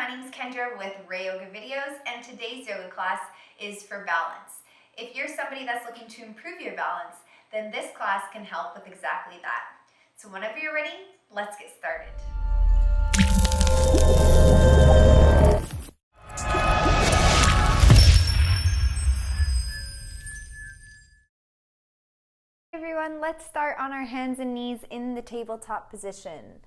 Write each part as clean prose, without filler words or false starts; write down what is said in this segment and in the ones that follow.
my name is Kendra with Ray Yoga Videos, and today's yoga class is for balance. If you're somebody that's looking to improve your balance, then this class can help with exactly that. So whenever you're ready, let's get started. Hey everyone, let's start on our hands and knees in the tabletop position.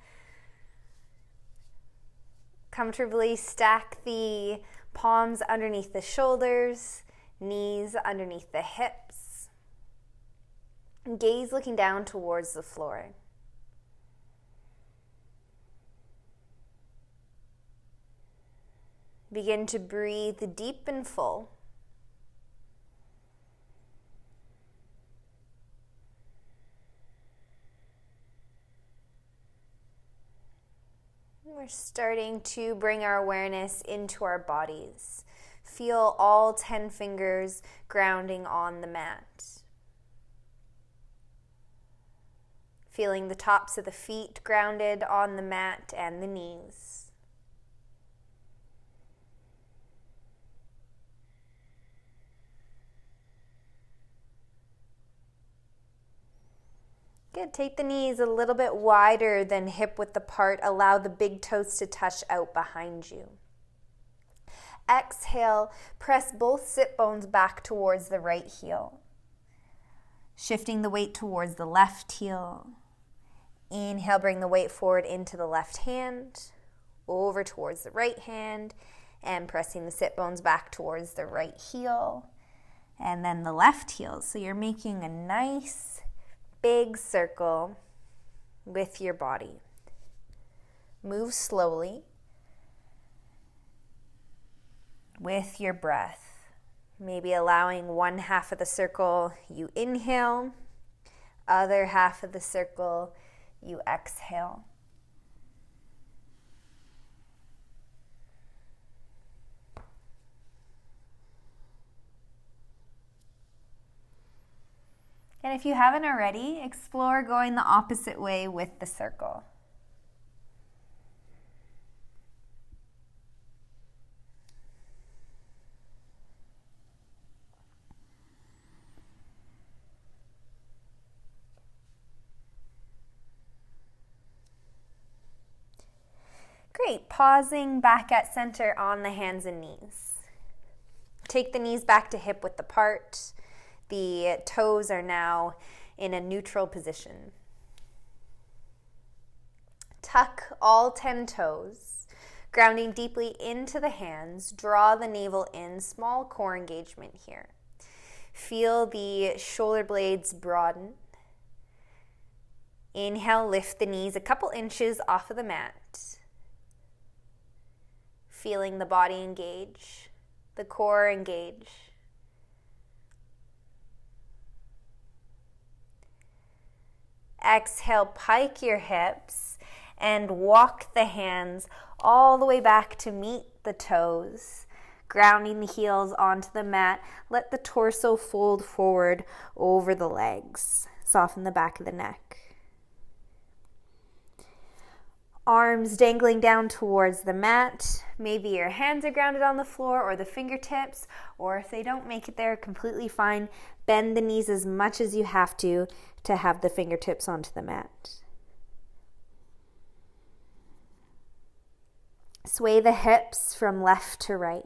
Comfortably stack the palms underneath the shoulders, knees underneath the hips. Gaze looking down towards the floor. Begin to breathe deep and full. We're starting to bring our awareness into our bodies. Feel all 10 fingers grounding on the mat. Feeling the tops of the feet grounded on the mat and the knees. Good. Take the knees a little bit wider than hip width apart. Allow the big toes to touch out behind you. Exhale, press both sit bones back towards the right heel. Shifting the weight towards the left heel. Inhale, bring the weight forward into the left hand, over towards the right hand, and pressing the sit bones back towards the right heel, and then the left heel. So you're making a nice big circle with your body. Move slowly with your breath. Maybe allowing one half of the circle you inhale, other half of the circle you exhale. And if you haven't already, explore going the opposite way with the circle. Great. Pausing back at center on the hands and knees. Take the knees back to hip width apart. The toes are now in a neutral position. Tuck all 10 toes, grounding deeply into the hands. Draw the navel in, small core engagement here. Feel the shoulder blades broaden. Inhale, lift the knees a couple inches off of the mat. Feeling the body engage, the core engage. Exhale, pike your hips and walk the hands all the way back to meet the toes, grounding the heels onto the mat. Let the torso fold forward over the legs. Soften the back of the neck. Arms dangling down towards the mat. Maybe your hands are grounded on the floor or the fingertips, or if they don't make it there, completely fine. Bend the knees as much as you have to have the fingertips onto the mat. Sway the hips from left to right.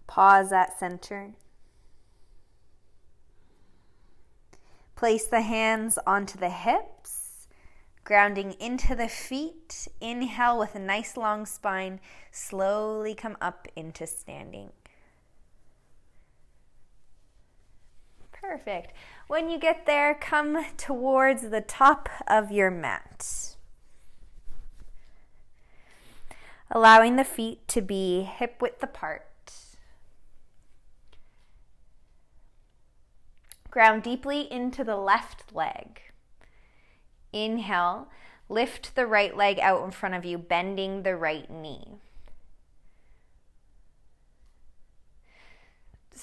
Pause at center. Place the hands onto the hips, grounding into the feet. Inhale with a nice long spine. Slowly come up into standing. Perfect. When you get there, come towards the top of your mat. Allowing the feet to be hip width apart. Ground deeply into the left leg. Inhale, lift the right leg out in front of you, bending the right knee.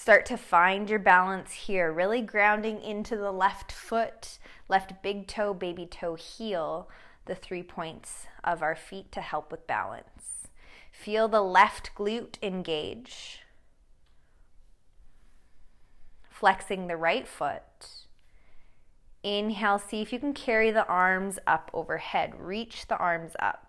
Start to find your balance here, really grounding into the left foot, left big toe, baby toe, heel, the 3 points of our feet to help with balance. Feel the left glute engage. Flexing the right foot. Inhale, see if you can carry the arms up overhead. Reach the arms up.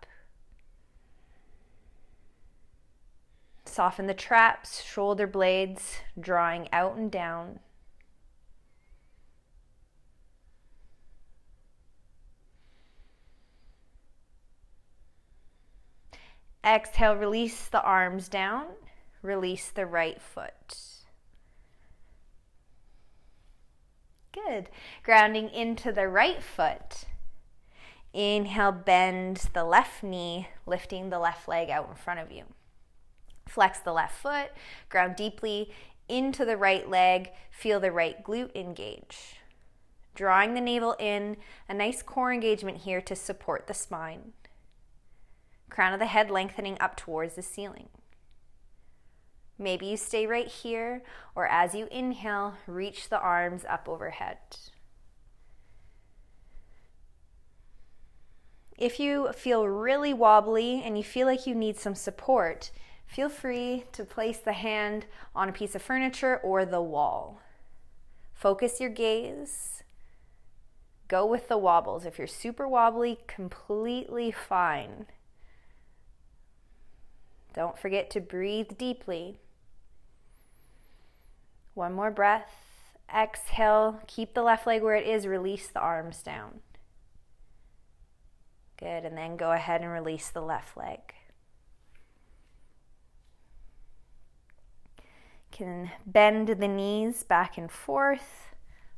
Soften the traps, shoulder blades, drawing out and down. Exhale, release the arms down. Release the right foot. Good. Grounding into the right foot. Inhale, bend the left knee, lifting the left leg out in front of you. Flex the left foot, ground deeply into the right leg, feel the right glute engage. Drawing the navel in, a nice core engagement here to support the spine. Crown of the head lengthening up towards the ceiling. Maybe you stay right here, or as you inhale, reach the arms up overhead. If you feel really wobbly and you feel like you need some support, feel free to place the hand on a piece of furniture or the wall. Focus your gaze. Go with the wobbles. If you're super wobbly, completely fine. Don't forget to breathe deeply. One more breath. Exhale. Keep the left leg where it is. Release the arms down. Good. And then go ahead and release the left leg. Can bend the knees back and forth,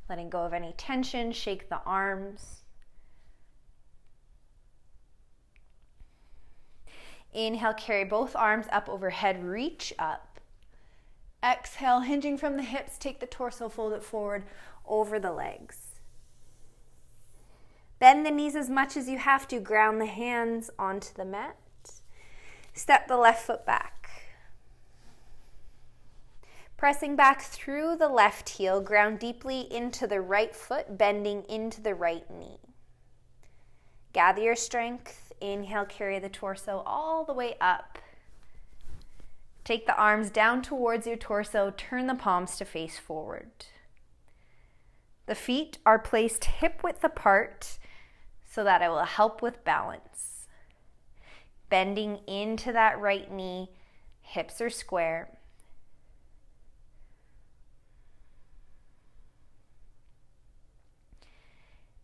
letting go of any tension, shake the arms. Inhale, carry both arms up overhead, reach up. Exhale, hinging from the hips, take the torso, fold it forward over the legs. Bend the knees as much as you have to, ground the hands onto the mat. Step the left foot back. Pressing back through the left heel, ground deeply into the right foot, bending into the right knee. Gather your strength. Inhale, carry the torso all the way up. Take the arms down towards your torso, turn the palms to face forward. The feet are placed hip width apart so that it will help with balance. Bending into that right knee, hips are square.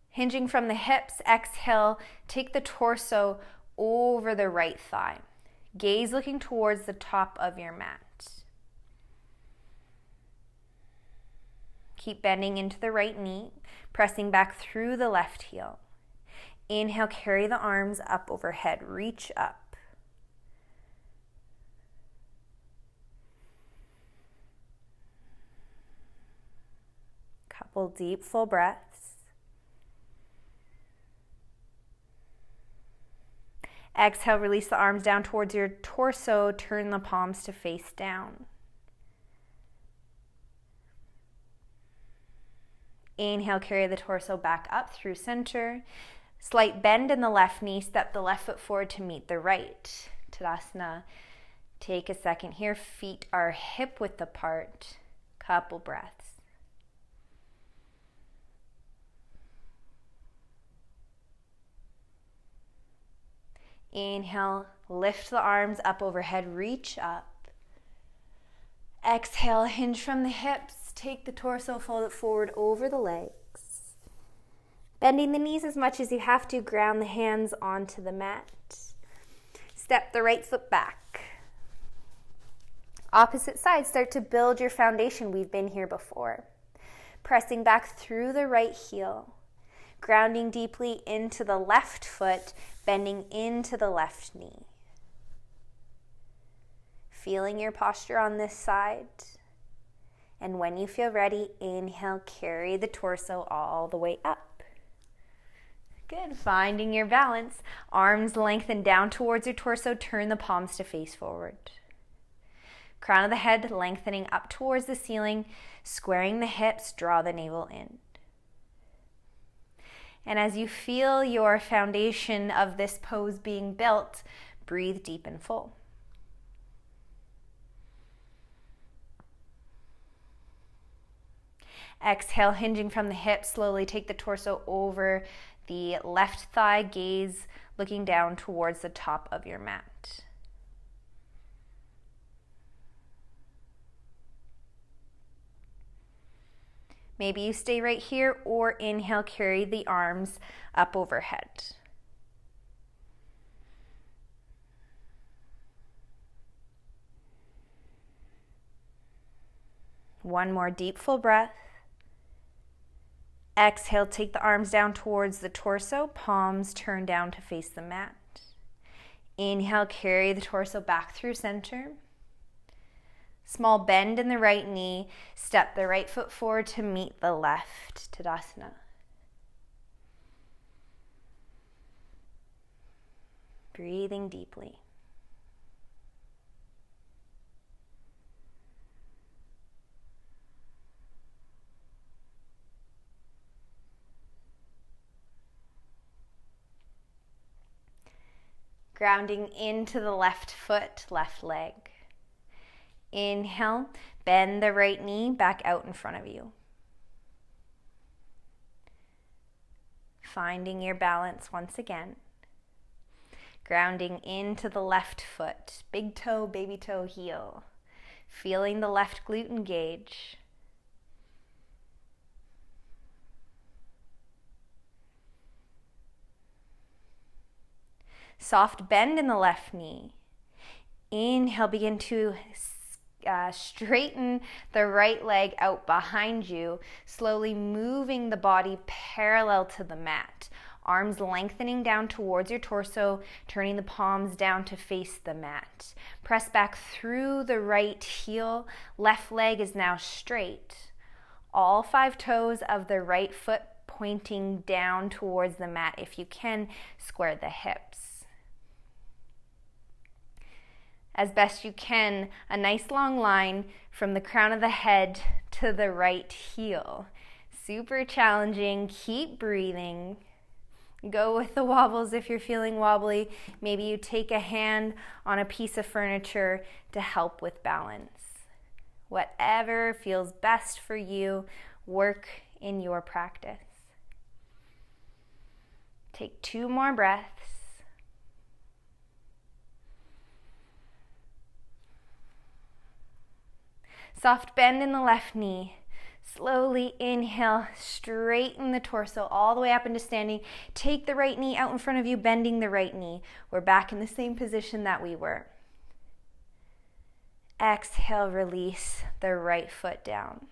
Hinging from the hips, exhale, take the torso over the right thigh. Gaze looking towards the top of your mat. Keep bending into the right knee, pressing back through the left heel. Inhale, carry the arms up overhead, reach up. Couple deep, full breaths. Exhale, release the arms down towards your torso, turn the palms to face down. Inhale, carry the torso back up through center. Slight bend in the left knee, step the left foot forward to meet the right. Tadasana. Take a second here, feet are hip width apart. Couple breaths. Inhale, lift the arms up overhead, reach up. Exhale, hinge from the hips, take the torso, fold it forward over the legs. Bending the knees as much as you have to, ground the hands onto the mat. Step the right foot back. Opposite side, start to build your foundation. We've been here before. Pressing back through the right heel. Grounding deeply into the left foot, bending into the left knee. Feeling your posture on this side. And when you feel ready, inhale, carry the torso all the way up. Good. Finding your balance. Arms lengthen down towards your torso, turn the palms to face forward. Crown of the head lengthening up towards the ceiling, squaring the hips, draw the navel in. And as you feel your foundation of this pose being built, breathe deep and full. Exhale, hinging from the hips, slowly take the torso over the left thigh, gaze looking down towards the top of your mat. Maybe you stay right here, or inhale, carry the arms up overhead. One more deep, full breath. Exhale, take the arms down towards the torso, palms turn down to face the mat. Inhale, carry the torso back through center. Small bend in the right knee, step the right foot forward to meet the left, Tadasana. Breathing deeply. Grounding into the left foot, left leg. Inhale, bend the right knee back out in front of you. Finding your balance once again. Grounding into the left foot, big toe, baby toe, heel. Feeling the left glute engage. Soft bend in the left knee. Inhale, begin to straighten the right leg out behind you, slowly moving the body parallel to the mat. Arms lengthening down towards your torso, turning the palms down to face the mat. Press back through the right heel. Left leg is now straight. All 5 toes of the right foot pointing down towards the mat. If you can, square the hips. As best you can, a nice long line from the crown of the head to the right heel. Super challenging. Keep breathing. Go with the wobbles if you're feeling wobbly. Maybe you take a hand on a piece of furniture to help with balance. Whatever feels best for you, work in your practice. Take 2 more breaths. Soft bend in the left knee. Slowly inhale, straighten the torso all the way up into standing. Take the right knee out in front of you, bending the right knee. We're back in the same position that we were. Exhale, release the right foot down.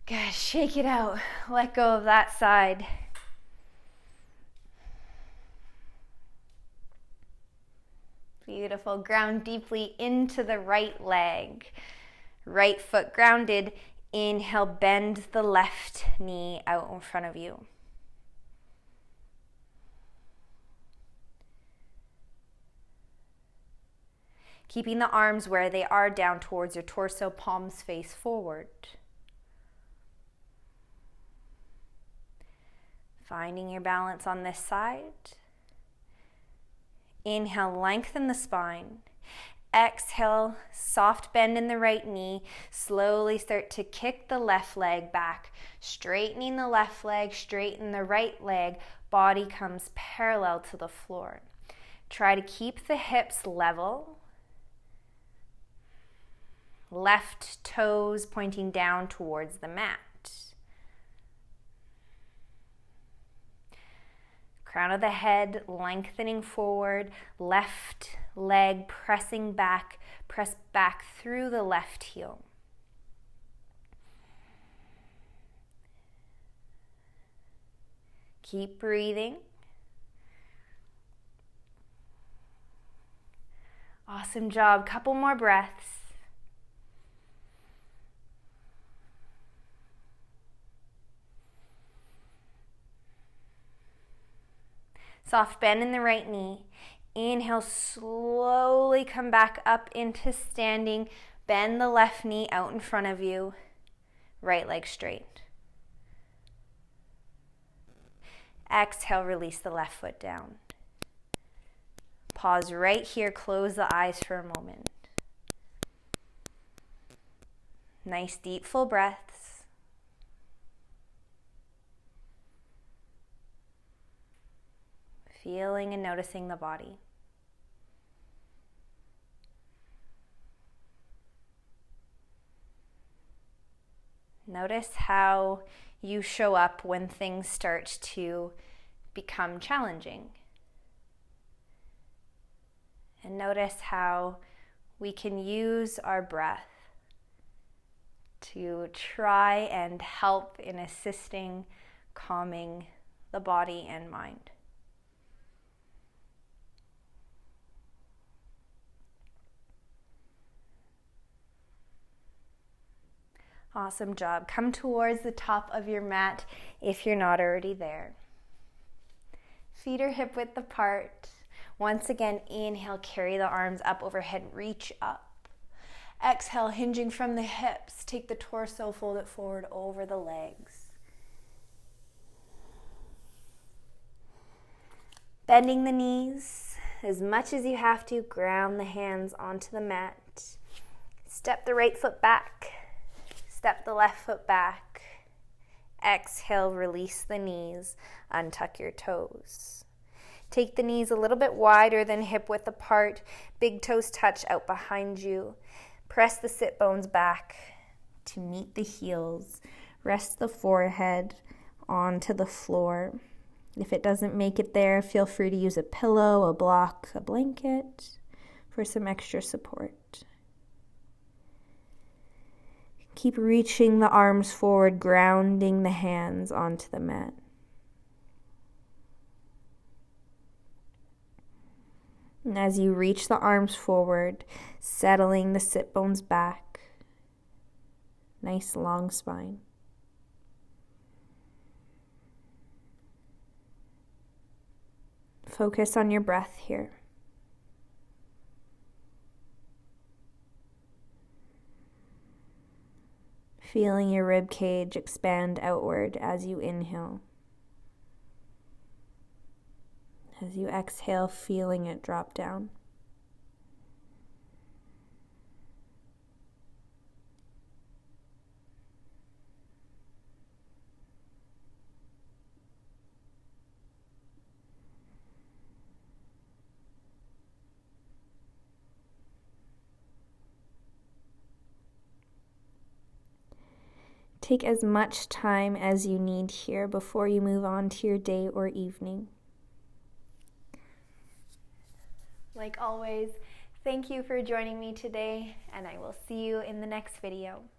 Good, shake it out. Let go of that side. Beautiful. Ground deeply into the right leg. Right foot grounded. Inhale, bend the left knee out in front of you. Keeping the arms where they are, down towards your torso, palms face forward. Finding your balance on this side. Inhale, lengthen the spine. Exhale, soft bend in the right knee. Slowly start to kick the left leg back. Straightening the left leg, straighten the right leg. Body comes parallel to the floor. Try to keep the hips level. Left toes pointing down towards the mat. Crown of the head lengthening forward, left leg pressing back, press back through the left heel. Keep breathing. Awesome job. Couple more breaths. Soft bend in the right knee. Inhale, slowly come back up into standing. Bend the left knee out in front of you, right leg straight. Exhale, release the left foot down. Pause right here, close the eyes for a moment. Nice deep full breaths. Feeling and noticing the body. Notice how you show up when things start to become challenging. And notice how we can use our breath to try and help in assisting calming the body and mind. Awesome job. Come towards the top of your mat if you're not already there. Feet are hip width apart. Once again, inhale, carry the arms up overhead, reach up. Exhale, hinging from the hips, take the torso, fold it forward over the legs. Bending the knees as much as you have to, ground the hands onto the mat. Step the right foot back, step the left foot back. Exhale, release the knees, untuck your toes. Take the knees a little bit wider than hip width apart. Big toes touch out behind you. Press the sit bones back to meet the heels. Rest the forehead onto the floor. If it doesn't make it there, feel free to use a pillow, a block, a blanket for some extra support. Keep reaching the arms forward, grounding the hands onto the mat. And as you reach the arms forward, settling the sit bones back. Nice long spine. Focus on your breath here. Feeling your rib cage expand outward as you inhale. As you exhale, feeling it drop down. Take as much time as you need here before you move on to your day or evening. Like always, thank you for joining me today, and I will see you in the next video.